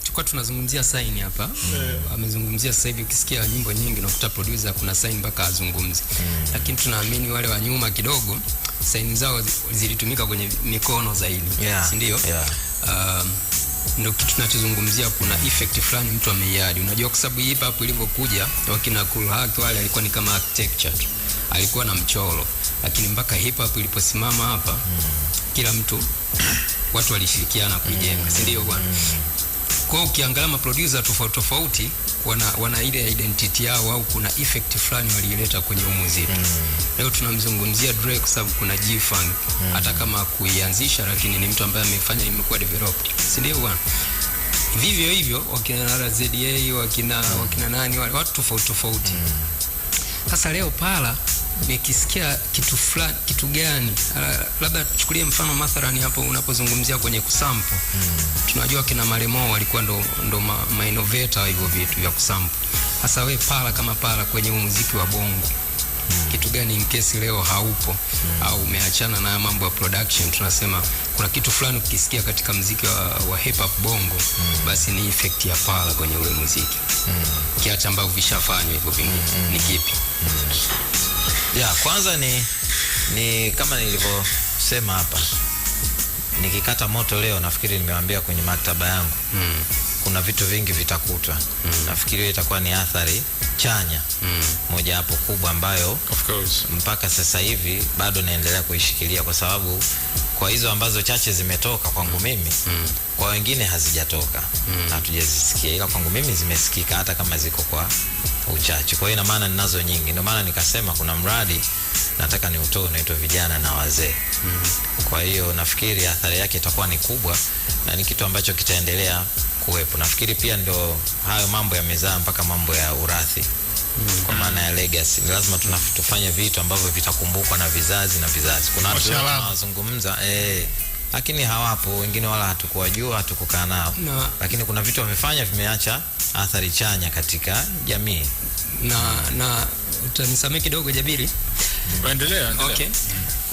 Tulikuwa tunazungumzia sign hapa. Amezungumzia sasa hivi ukisikia nyimbo nyingi unakuta producer kuna sign mpaka azungumze. Lakini tunaamini wale wa nyuma kidogo sign zao zilitumika kwenye mikono zaidi. Si ndio? Ndio kitu tunachozungumzia, kuna effect fulani mtu ameiadi. Unajua kwa sababu hip hop ilivyokuja wakina Kool Herc wale alikuwa ni kama architecture tu. Alikuwa na mchoro. Lakini mpaka hip hop iliposimama hapa kila mtu watu walishirikiana kujenga, si ndio bwana? Kwa ukiangalia maproducer tofauti tofauti wana ile identity yao au kuna effect fulani waliileta kwenye muziki. Leo tunamzungumzia Dre kwa sababu kuna G-Funk, hata kama kuianzisha lakini ni mtu ambaye amefanya imekuwa developed, si ndio bwana? Vivyo hivyo wakina RZA, wakina nani wale watu tofauti tofauti. Sasa leo pala nikisikia kitu fulani, kitu gani, labda tuchukulie mfano mathalani hapo unapozungumzia kwenye kusample. Tunajua kina Maremo walikuwa ndo ma innovator hivyo vitu vya kusample. Sasa we pala kama pala kwenye muziki wa bongo, kitu gani in case leo haupo au umeachana na mambo ya production, tunasema kuna kitu fulani ukisikia katika muziki wa hip hop bongo, basi ni effect ya pala kwenye ule muziki. Kiacha ambavyo vishafanywa hivyo vingine ni kipi? Kwanza ni kama nilivyosema hapa, nikikata moto leo nafikiri nimewaambia kwenye maktaba yangu kuna vitu vingi vitakutwa. Nafikiri hiyo itakuwa ni athari chanya moja hapo kubwa ambayo of course mpaka sasa hivi bado naendelea kuishikilia, kwa sababu kwa hizo ambazo chache zimetoka kwangu mimi, kwa wengine hazijatoka, hatujazisikia, ila kwangu mimi zimesikika hata kama ziko kwa uchache. Kwa hiyo ina maana ninazo nyingi. Ndio maana nikasema kuna mradi nataka niutoe unaitwa vijana na wazee. Kwa hiyo nafikiri athari yake itakuwa ni kubwa na ni kitu ambacho kitaendelea kuwepo. Nafikiri pia ndo hayo mambo yamezaa mpaka mambo ya urathi. Kwa maana ya legacy. Ni lazima tufanye vitu ambavyo vitakumbukwa na vizazi na vizazi. Kuna watu wanazungumza lakini hawapo, wengine wala hatukuwajua, hatukukaa nao. Lakini kuna vitu wamefanya vimeacha athari chanya katika jamii. Na utanisamee kidogo Jabiri? Endelea. Okay.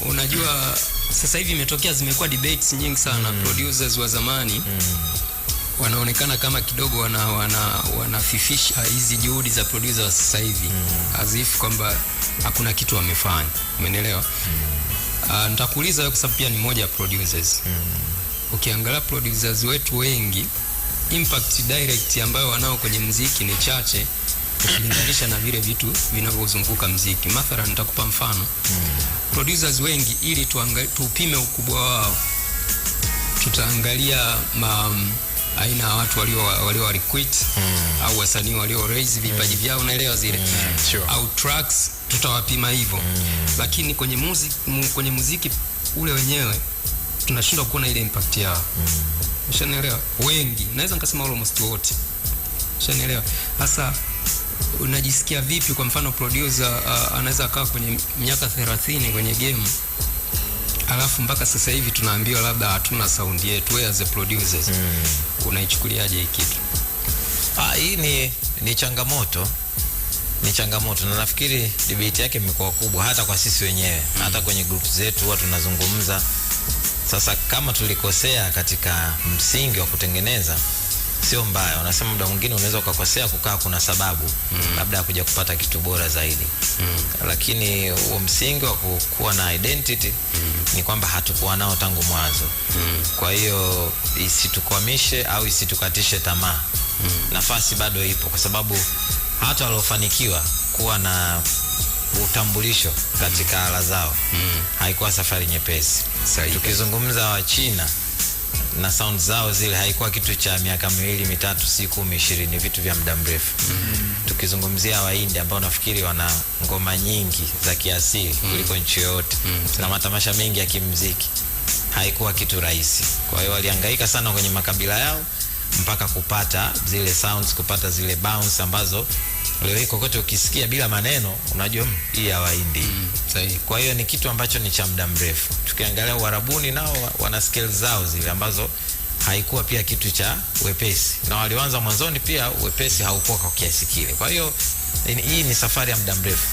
Unajua sasa hivi imetokea, zimekuwa debates nyingi sana. Producers wa zamani wanaonekana kama kidogo wanafifisha hizi juhudi za producer wa sasa hivi, as if kwamba hakuna kitu wamefanya. Umeelewa? Nitakuuliza wewe kwa sababu pia ni moja ya producers. Ukiangalia producers wetu wengi, impact direct ambayo wanao kwenye muziki ni chache ukilinganisha na vile vitu vinavyozunguka muziki. Mathalan nitakupa mfano. Producers wengi, ili tupime ukubwa wao, tutaangalia aina ya watu walio requit au wasanii walio raise vipaji vyao, unaelewa zile au tracks, tutawapima hivyo. Lakini kwenye muziki ule wenyewe tunashindwa kuona ile impact yao. Ushanielewa? Wengi, naweza nikasema almost wote. Ushanielewa? Sasa unajisikia vipi kwa mfano producer anaweza kaa kwenye miaka 30 kwenye game, alafu mpaka sasa hivi tunaambiwa labda hatuna sound yetu? Wewe as a producers unaichukuliaje hii kitu? Hii ni changamoto. Ni changamoto, na nafikiri debate yake imekuwa kubwa hata kwa sisi wenyewe. Hata kwenye group zetu huwa tunazungumza. Sasa kama tulikosea katika msingi wa kutengeneza, sio mbaya. Unasema muda mwingine unaweza ukakosea kukaa kuna sababu labda kuja kupata kitu bora zaidi. Lakini huo msingi wa kuwa na identity ni kwamba hatukuwa nao tangu mwanzo. Kwa hiyo isitukwamishe au isitukatishe tamaa. Nafasi bado ipo, kwa sababu hata waliofanikiwa kuwa na utambulisho katika ala zao haikuwa safari nyepesi. Tukizungumza wa China na sound zao zile, haikuwa kitu cha miaka 2, 3, 6, 10, 20, vitu vya muda mrefu. Tukizungumzia wa India ambao nafikiri wana ngoma nyingi za kiasili kuliko nchi yote na matamasha mengi ya kimuziki, haikuwa kitu rahisi. Kwa hiyo walihangaika sana kwenye makabila yao mpaka kupata zile sounds, kupata zile bounce ambazo leo hii kokote ukisikia bila maneno unajua hii ya Wahindi. Kwa hiyo ni kitu ambacho ni cha muda mrefu. Tukiangalia Uarabuni nao wana skills zao zile ambazo haikuwa pia kitu cha wepesi, na walianza mwanzoni pia wepesi haukuwa kwa kiasi kile. Kwa hiyo hii ni safari ya muda mrefu.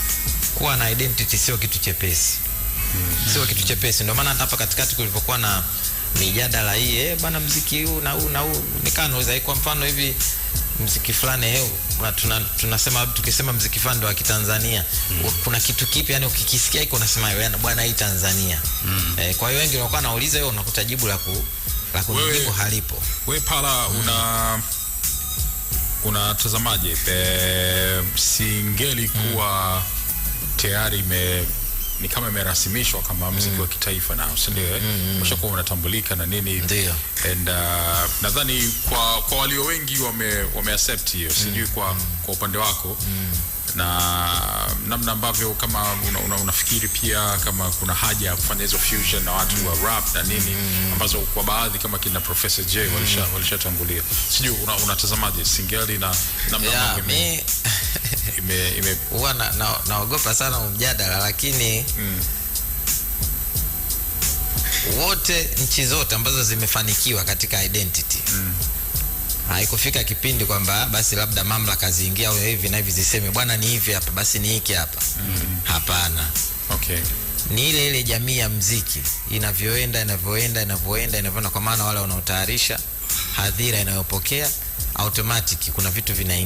Kuwa na identity sio kitu chepesi. Sio kitu chepesi. Ndio maana hapa katikati kulipokuwa mijadala hii bana, muziki huu na huu nikanaweza kwa mfano hivi muziki fulani tunasema tukisema muziki fulani ndo wa Kitanzania kuna kitu kipi yani ukikisikia iko unasema bwana hii Tanzania. Kwa hiyo wengi wanakuwa nauliza wewe unakuta jibu la kujibu halipo. Wewe pala unatazamaje Singeli kuwa tayari ni kama imerasimishwa kama muziki wa kitaifa na usindio umeshakuwa unatambulika na nini ndio, and nadhani kwa walio wengi wame accept hiyo sijui kwa upande wako na namna ambavyo kama unafikiri pia kama kuna haja ya kufanya hizo fusion na watu wa rap na nini ambazo kwa baadhi kama kina Professor J walishatangulia, sijui unatazamaje Singeli na namna ambavyo huwa naogopa sana mjadala, lakini wote nchi zote ambazo zimefanikiwa katika identity haikufika kipindi kwamba basi labda mamlaka ziingia au hivi na hivi ziseme bwana ni hivi hapa basi ni hiki hapa. Hapana. Okay. Ni ile jamii ya muziki inavyoenda kwa maana wale wanaotayarisha hadhira inayopokea automatic kuna vitu vinaingia.